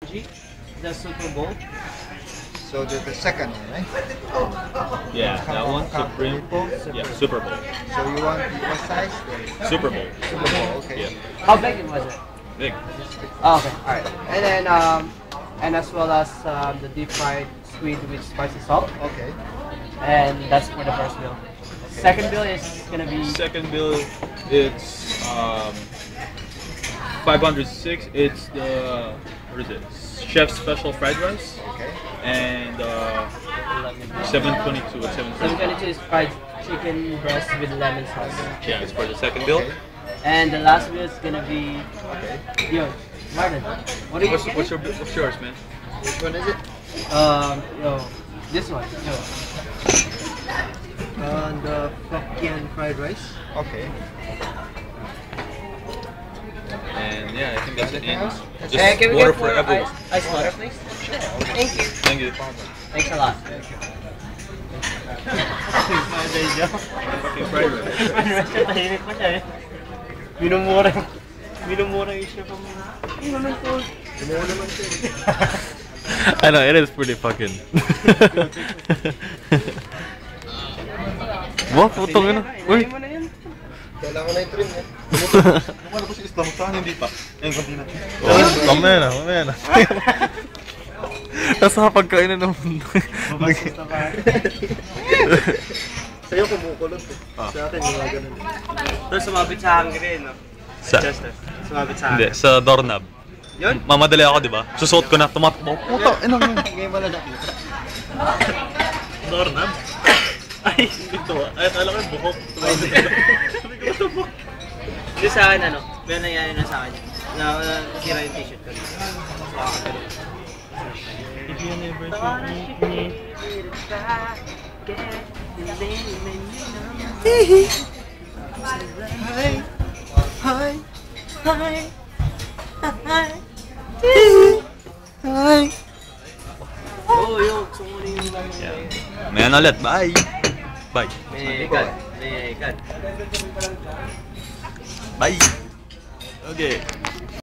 Fuji, the Super Bowl. So the second one, right? Yeah, that one, Supreme. Yeah, Super Bowl. So you want what size? Super Bowl. Super Bowl, okay. Yeah, How big was it? big. Oh, okay, alright. And then, and as well as the deep fried squid with spicy salt. Okay. And that's for the first meal. Second bill is gonna be Second bill, it's 506. It's the, what is it? Chef's special fried rice. Okay. And 722 at 722. 722 is fried chicken breast with lemon sauce. Yeah, it's for the second bill. Okay. And the last meal is gonna be Okay. yo, Martin. What are you getting? What's yours, man? Which one is it? Yo, this one. Yo. The Hokkien fried rice. Okay. And yeah, I think that's it. Anything else? Just Can we water get for more everyone. ice water, please? Thank you. Thank you. Thanks a lot. Fucking fried rice. Tahimik pa siya eh. Minumura yung chef mo. Ano naman to? Ano naman siya? I know, it is pretty fucking. What? Putong ina. Uy! Mo na yun. Kailangan ko na yung trim eh. Ano po si Islam? Saan hindi pa? Ayun, kanina. Mamaya na. Tapos kapagkainan ng mundo. Sa'yo kumukulot eh. Sa akin yung mga ganun. Doon sumabit sa hungry, no? Sa? Chester. Sumabit sa Hindi, hungry. sa doorknob. Yun? Mamadali ako, di ba? Susuot ko na, tumatakbo. Puta, ina mo. Ngayon mo na nakita. Doorknob? Ay, dito ah. Ay, akala ko yung buhok. Sabi ko, what the fuck? Hindi sa akin, ano? Pero nangyari na sa akin. Nasira yung t-shirt ko dito. If you never Yo, sumuli yung Yeah. Mayan ulit, bye! Bye! May God. Bye! Okay.